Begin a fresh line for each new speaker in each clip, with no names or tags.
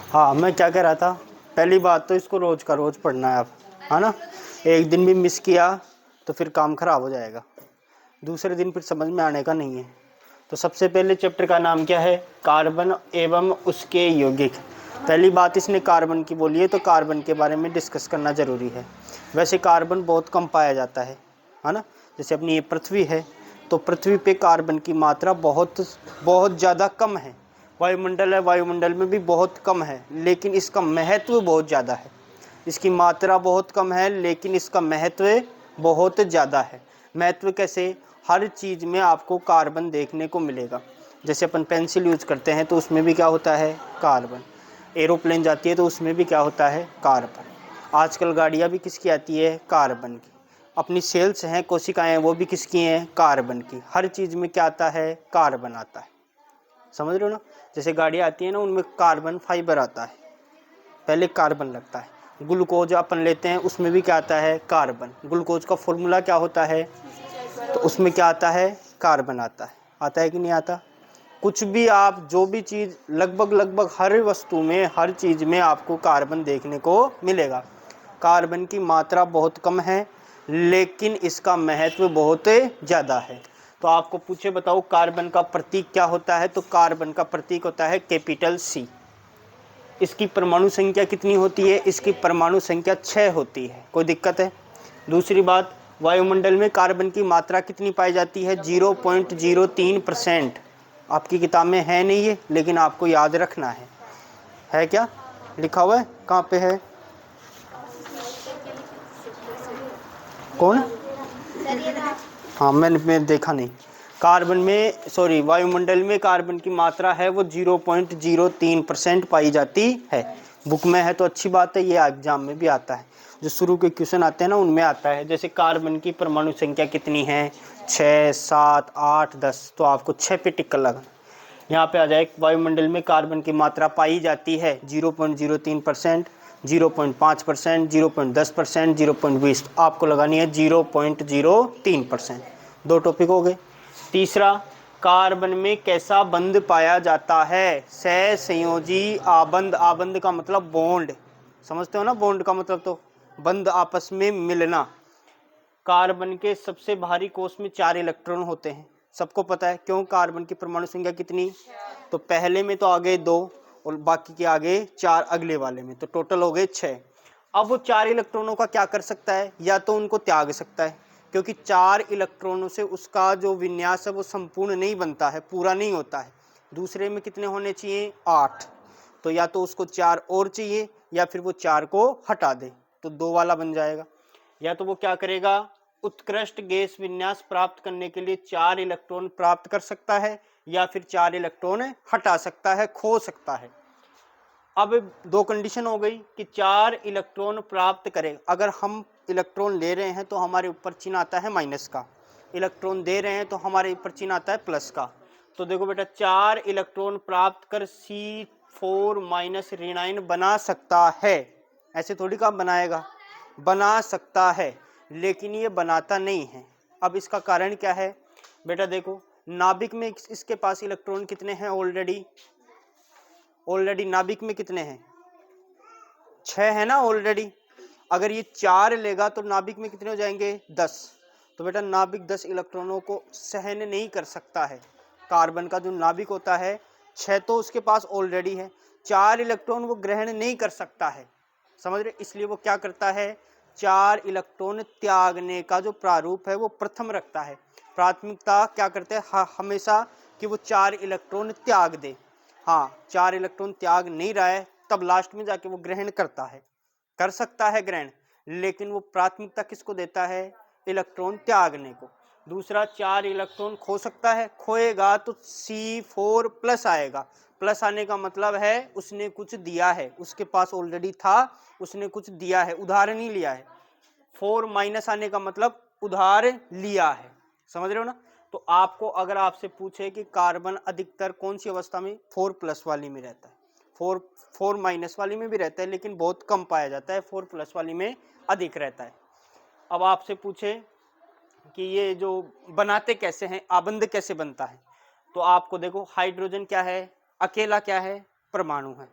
हाँ, मैं क्या कह रहा था, पहली बात तो इसको रोज़ का रोज़ पढ़ना है आप, है ना। एक दिन भी मिस किया तो फिर काम खराब हो जाएगा, दूसरे दिन फिर समझ में आने का नहीं है। तो सबसे पहले चैप्टर का नाम क्या है, कार्बन एवं उसके यौगिक। पहली बात इसने कार्बन की बोली है, तो कार्बन के बारे में डिस्कस करना ज़रूरी है। वैसे कार्बन बहुत कम पाया जाता है ना। जैसे अपनी ये पृथ्वी है, तो पृथ्वी पे कार्बन की मात्रा बहुत बहुत ज़्यादा कम है। वायुमंडल है, वायुमंडल में भी बहुत कम है, लेकिन इसका महत्व बहुत ज़्यादा है। इसकी मात्रा बहुत कम है, लेकिन इसका महत्व बहुत ज़्यादा है। महत्व कैसे, हर चीज़ में आपको कार्बन देखने को मिलेगा। जैसे अपन पेंसिल यूज़ करते हैं तो उसमें भी क्या होता है, कार्बन। एरोप्लेन जाती है तो उसमें भी क्या होता है, कार्बन। आजकल गाड़ियाँ भी किसकी आती है, कार्बन की। अपनी सेल्स हैं, कोशिकाएं, वो भी किसकी हैं, कार्बन की। हर चीज़ में क्या आता है, कार्बन आता है। समझ रहे हो ना। जैसे गाड़ियाँ आती हैं ना, उनमें कार्बन फाइबर आता है, पहले कार्बन लगता है। ग्लूकोज अपन लेते हैं, उसमें भी क्या आता है, कार्बन। ग्लूकोज का फॉर्मूला क्या होता है, तो उसमें क्या आता है, कार्बन आता है कि नहीं आता। कुछ भी आप, जो भी चीज़, लगभग हर वस्तु में, हर चीज़ में आपको कार्बन देखने को मिलेगा। कार्बन की मात्रा बहुत कम है, लेकिन इसका महत्व बहुत ज़्यादा है। तो आपको पूछे, बताओ कार्बन का प्रतीक क्या होता है, तो कार्बन का प्रतीक होता है कैपिटल C। इसकी परमाणु संख्या कितनी होती है, इसकी परमाणु संख्या 6 होती है। कोई दिक्कत है। दूसरी बात, वायुमंडल में कार्बन की मात्रा कितनी पाई जाती है, 0.03%। आपकी किताब में है नहीं है, लेकिन आपको याद रखना है क्या लिखा हुआ है, कहाँ पे है, कौन, हाँ मैंने देखा नहीं। कार्बन में, सॉरी, वायुमंडल में कार्बन की मात्रा है वो 0.03% पाई जाती है। बुक में है तो अच्छी बात है, ये एग्जाम में भी आता है। जो शुरू के क्वेश्चन आते हैं ना, उनमें आता है। जैसे कार्बन की परमाणु संख्या कितनी है, 6, 7, 8, 10, तो आपको 6 पे टिक कर लगाना। यहाँ पे आ जाए, वायुमंडल में कार्बन की मात्रा पाई जाती है 0.03%, 0.5%, 0.10%, 0.20, आपको लगानी है 0.03%। दो टॉपिक हो गए। तीसरा, कार्बन में कैसा बंध पाया जाता है, सहसंयोजी आबंध। आबंध का मतलब बॉन्ड, समझते हो ना, बॉन्ड का मतलब तो बंध, आपस में मिलना। कार्बन के सबसे भारी कोष में 4 इलेक्ट्रॉन होते हैं, सबको पता है। क्यों, कार्बन की परमाणु संख्या कितनी, तो पहले में तो आगे 2 और बाकी के आगे 4 अगले वाले में, तो टोटल हो गए 6। अब वो 4 इलेक्ट्रॉनों का क्या कर सकता है, या तो उनको त्याग सकता है, क्योंकि 4 इलेक्ट्रॉनों से उसका जो विन्यास है वो संपूर्ण नहीं बनता है, पूरा नहीं होता है। दूसरे में कितने होने चाहिए, 8। तो या तो उसको 4 और चाहिए, या फिर वो 4 को हटा दे, तो 2 वाला बन जाएगा। या तो वो क्या करेगा, उत्कृष्ट गैस विन्यास प्राप्त करने के लिए 4 इलेक्ट्रॉन प्राप्त कर सकता है, या फिर 4 इलेक्ट्रॉन हटा सकता है, खो सकता है। अब 2 कंडीशन हो गई कि 4 इलेक्ट्रॉन प्राप्त करें। अगर हम इलेक्ट्रॉन ले रहे हैं तो हमारे ऊपर चिन्ह आता है माइनस का, इलेक्ट्रॉन दे रहे हैं तो हमारे ऊपर चिन्ह आता है प्लस का। तो देखो बेटा, 4 इलेक्ट्रॉन प्राप्त कर C4- ऋणायन बना सकता है। ऐसे थोड़ी काम बनाएगा, बना सकता है, लेकिन ये बनाता नहीं है। अब इसका कारण क्या है बेटा, देखो नाभिक में इसके पास इलेक्ट्रॉन कितने हैं, ऑलरेडी नाभिक में कितने हैं, 6 है ना ऑलरेडी। अगर ये 4 लेगा तो नाभिक में कितने हो जाएंगे, 10। तो बेटा नाभिक 10 इलेक्ट्रॉनों को सहन नहीं कर सकता है। कार्बन का जो नाभिक होता है, 6 तो उसके पास ऑलरेडी है, 4 इलेक्ट्रॉन वो ग्रहण नहीं कर सकता है, समझ रहे। इसलिए वो क्या करता है, 4 इलेक्ट्रॉन त्यागने का जो प्रारूप है वो प्रथम रखता है। प्राथमिकता क्या करते हैं हमेशा, कि वो 4 इलेक्ट्रॉन त्याग दे। हाँ, 4 इलेक्ट्रॉन त्याग नहीं रहा है, तब लास्ट में जाके वो ग्रहण करता है, कर सकता है ग्रहण, लेकिन वो प्राथमिकता किसको देता है, इलेक्ट्रॉन त्यागने को। दूसरा, 4 इलेक्ट्रॉन खो सकता है, खोएगा तो C4+ आएगा। प्लस आने का मतलब है उसने कुछ दिया है, उसके पास ऑलरेडी था, उसने कुछ दिया है, उधार नहीं लिया है। 4- आने का मतलब उधार लिया है, समझ रहे हो ना। तो आपको अगर आपसे पूछे कि कार्बन अधिकतर कौन सी अवस्था में, 4+ वाली में रहता है, 4- वाली में भी रहता है, लेकिन बहुत कम पाया जाता है, 4+ वाली में अधिक रहता है। अब आपसे पूछे कि ये जो बनाते कैसे हैं, आबंध कैसे बनता है, तो आपको देखो, हाइड्रोजन क्या है, अकेला क्या है, परमाणु है,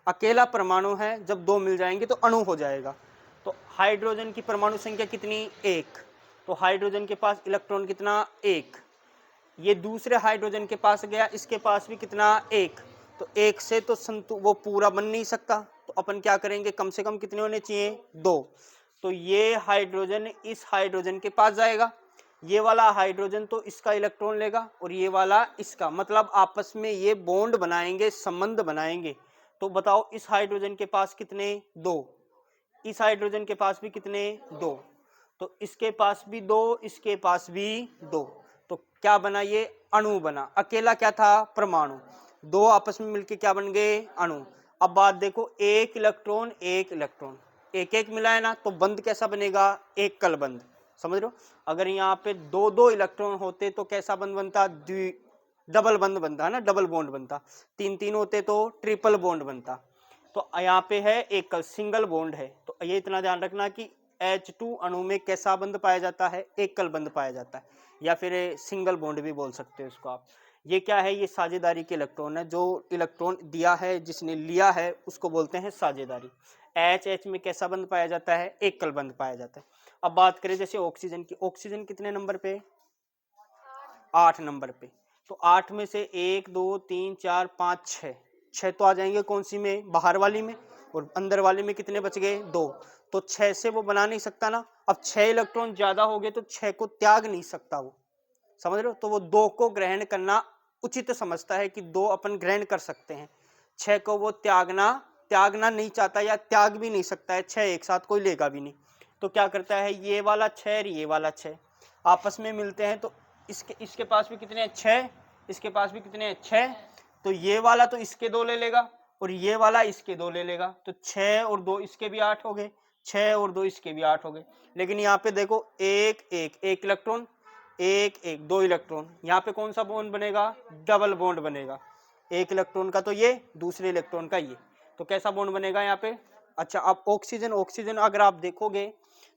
अकेला परमाणु है, जब दो मिल जाएंगे तो अणु हो जाएगा। तो हाइड्रोजन की परमाणु संख्या कितनी, एक, तो हाइड्रोजन के पास इलेक्ट्रॉन कितना, एक। ये दूसरे हाइड्रोजन के पास गया, इसके पास भी कितना, एक। तो एक से तो वो पूरा बन नहीं सकता, तो अपन क्या करेंगे, कम से कम कितने होने चाहिए, दो। तो ये हाइड्रोजन इस हाइड्रोजन के पास जाएगा, ये वाला हाइड्रोजन तो इसका इलेक्ट्रॉन लेगा और ये वाला इसका, मतलब आपस में ये बॉन्ड बनाएंगे, संबंध बनाएंगे। तो बताओ इस हाइड्रोजन के पास कितने, दो, इस हाइड्रोजन के पास भी कितने, दो, तो इसके पास भी दो, इसके पास भी दो, तो क्या बना, ये अणु बना। अकेला क्या था, परमाणु, दो आपस में मिलके क्या बन गए, अणु। अब बात देखो, एक इलेक्ट्रॉन एक इलेक्ट्रॉन, एक एक मिला है ना, तो बंध कैसा बनेगा, एक कल बंध, समझ रहे हो। अगर यहाँ पे दो दो इलेक्ट्रॉन होते तो कैसा बंध बनता, डबल बंध बनता ना, डबल बॉन्ड बनता। तीन तीन होते तो ट्रिपल बॉन्ड बनता। तो यहाँ पे है एक सिंगल बॉन्ड है, तो ये इतना ध्यान रखना कि H2 अणु में कैसा बंध पाया जाता है, एक कल बंध पाया जाता है, या फिर सिंगल बॉन्ड भी बोल सकते हो इसको आप। ये क्या है, ये साझेदारी के इलेक्ट्रॉन है, जो इलेक्ट्रॉन दिया है जिसने लिया है उसको बोलते हैं साझेदारी। H में कैसा बंध पाया जाता है, एक कल बंध पाया जाता है। अब बात करें जैसे ऑक्सीजन की, ऑक्सीजन कितने नंबर पे, 8 नंबर पे। तो 8 में से 1 2 3 4 5 6, 6 तो आ जाएंगे कौन सी में, बाहर वाली में, और अंदर वाली में कितने बच गए, 2। तो 6 से वो बना नहीं सकता ना। अब 6 इलेक्ट्रॉन ज्यादा हो गए तो 6 को त्याग नहीं सकता वो, समझ रहे हो। तो वो 2 को ग्रहण करना उचित समझता है कि 2 अपन ग्रहण कर सकते हैं, 6 को वो त्यागना नहीं चाहता, या त्याग भी नहीं सकता है, 6 एक साथ कोई लेगा भी नहीं। तो क्या करता है, ये वाला 6 और ये वाला 6 आपस में मिलते हैं, तो इसके पास भी कितने हैं, 6, इसके पास भी कितने हैं, 6। तो ये वाला तो इसके 2 ले लेगा और ये वाला इसके 2 ले लेगा, तो 6 और 2 इसके भी 8 हो गए, 6 और 2 इसके भी 8 हो गए। लेकिन यहाँ पे देखो एक इलेक्ट्रॉन, एक एक, 2 इलेक्ट्रॉन, यहाँ पे कौन सा बॉन्ड बनेगा, डबल बॉन्ड बनेगा। एक इलेक्ट्रॉन का तो ये, दूसरे इलेक्ट्रॉन का ये, तो कैसा बॉन्ड बनेगा यहाँ पे। अच्छा, अब ऑक्सीजन, ऑक्सीजन अगर आप देखोगे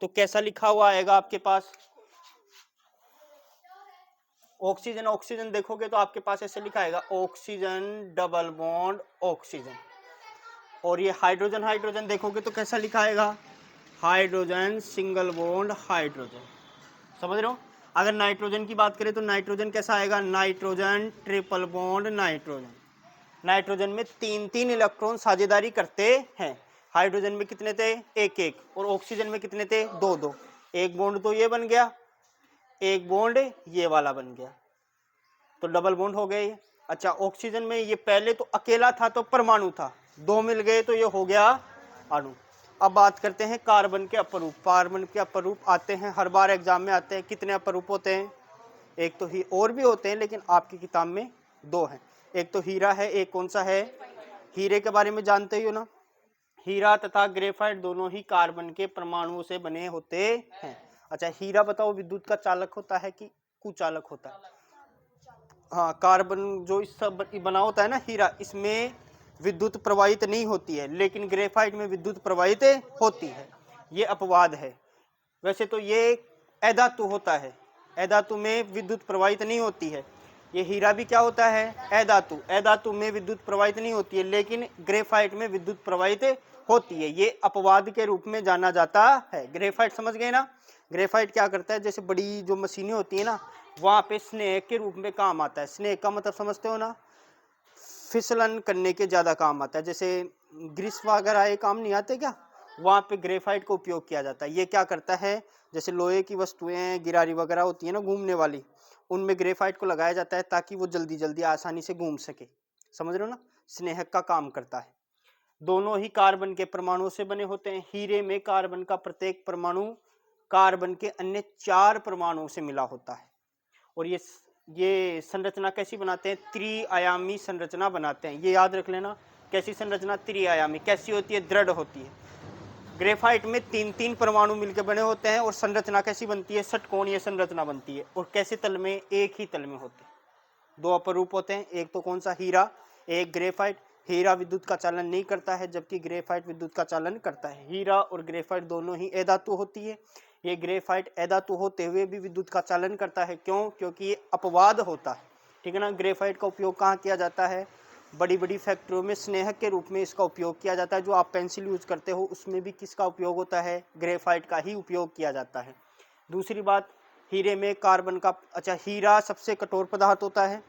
तो कैसा लिखा हुआ आएगा आपके पास, ऑक्सीजन, ऑक्सीजन देखोगे तो आपके पास ऐसे लिखा आएगा, ऑक्सीजन डबल बॉन्ड ऑक्सीजन। और ये हाइड्रोजन, हाइड्रोजन देखोगे तो कैसा लिखा आएगा, हाइड्रोजन सिंगल बॉन्ड हाइड्रोजन, समझ रहे हो। अगर नाइट्रोजन की बात करें तो नाइट्रोजन कैसा आएगा, nitrogen triple bond nitrogen. Nitrogen में 3 इलेक्ट्रॉन साझेदारी करते हैं, हाइड्रोजन में कितने थे, एक एक, और ऑक्सीजन में कितने थे, 2 2। एक बॉन्ड तो ये बन गया, एक बॉन्ड ये वाला बन गया, तो डबल बॉन्ड हो गए। अच्छा, ऑक्सीजन में ये पहले तो अकेला था तो परमाणु था, 2 मिल गए तो ये हो गया अणु। अब बात करते हैं कार्बन के अपरूप। कार्बन के अपरूप आते हैं, हर बार एग्जाम में आते हैं। कितने अपरूप होते हैं, एक तो ही और भी होते हैं लेकिन आपकी किताब में 2 हैं। एक तो हीरा है, एक कौन सा है, हीरे के बारे में जानते ही हो ना। हीरा तथा ग्रेफाइट दोनों ही कार्बन के परमाणुओं से बने होते हैं। अच्छा, हीरा बताओ विद्युत का चालक होता है कि कुचालक होता है। हाँ, कार्बन जो इस सब बना होता है ना हीरा, इसमें विद्युत प्रवाहित नहीं होती है, लेकिन ग्रेफाइट में विद्युत प्रवाहित होती है, ये अपवाद है। वैसे तो ये अधातु होता है, अधातु में विद्युत प्रवाहित नहीं होती है। ये हीरा भी क्या होता है, अधातु, अधातु में विद्युत प्रवाहित नहीं होती है, लेकिन ग्रेफाइट में विद्युत प्रवाहित होती है। ये अपवाद के रूप में जाना जाता है। ग्रेफाइट समझ गए ना। ग्रेफाइट क्या करता है, जैसे बड़ी जो मशीनें होती है ना, वहाँ पे स्नेह के रूप में काम आता है। स्नेह का मतलब समझते हो ना, फिसलन करने के ज़्यादा काम आता है। जैसे ग्रीस वगैरह ये काम नहीं आते क्या, वहाँ पे ग्रेफाइट का उपयोग किया जाता है। ये क्या करता है, जैसे लोहे की वस्तुएं गिरारी वगैरह होती है ना घूमने वाली, उनमें ग्रेफाइट को लगाया जाता है ताकि वो जल्दी जल्दी आसानी से घूम सके, समझ रहे हो ना। स्नेहक का काम करता है। दोनों ही कार्बन के परमाणुओं से बने होते हैं। हीरे में कार्बन का प्रत्येक परमाणु कार्बन के अन्य 4 परमाणुओं से मिला होता है। और ये संरचना कैसी बनाते हैं, त्रिआयामी संरचना बनाते हैं। ये याद रख लेना, कैसी संरचना, त्रिआयामी। कैसी होती है, दृढ़ होती है। ग्रेफाइट में 3 परमाणु मिलकर बने होते हैं और संरचना कैसी बनती है, षटकोणीय संरचना बनती है। और कैसे तल में, एक ही तल में होते हैं। 2 अपरूप होते हैं, एक तो कौन सा, हीरा, एक ग्रेफाइट। हीरा विद्युत का चालन नहीं करता है, जबकि ग्रेफाइट विद्युत का चालन करता है। हीरा और ग्रेफाइट दोनों ही अधातु होती है। ये ग्रेफाइट अधातु होते हुए भी विद्युत का चालन करता है। क्यों, क्योंकि ये अपवाद होता है, ठीक है ना। ग्रेफाइट का उपयोग कहाँ किया जाता है, बड़ी बड़ी फैक्ट्रियों में स्नेहक के रूप में इसका उपयोग किया जाता है। जो आप पेंसिल यूज करते हो उसमें भी किसका उपयोग होता है, ग्रेफाइट का ही उपयोग किया जाता है। दूसरी बात, हीरे में कार्बन का, अच्छा हीरा सबसे कठोर पदार्थ होता है।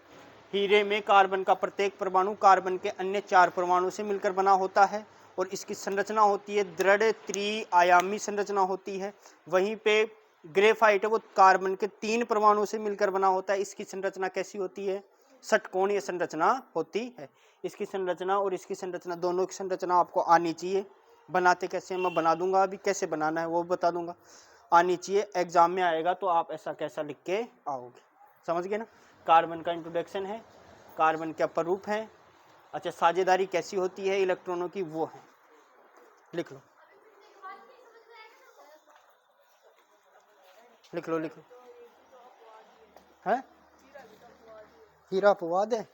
हीरे में कार्बन का प्रत्येक परमाणु कार्बन के अन्य 4 परमाणु से मिलकर बना होता है और इसकी संरचना होती है दृढ़ त्रिआयामी संरचना होती है। वहीं पे ग्रेफाइट है वो कार्बन के 3 परमाणु से मिलकर बना होता है। इसकी संरचना कैसी होती है, षटकोणीय संरचना होती है। इसकी संरचना और इसकी संरचना दोनों की संरचना आपको आनी चाहिए। बनाते कैसे मैं बना दूंगा, अभी कैसे बनाना है वो बता दूंगा, आनी चाहिए। एग्जाम में आएगा तो आप ऐसा कैसा लिख के आओगे, समझ गए ना। कार्बन का इंट्रोडक्शन है, कार्बन के अपरूप है। अच्छा, साझेदारी कैसी होती है इलेक्ट्रॉनों की, वो है, लिख लो लिख लो लिख लो। है हीरा अपवाद है।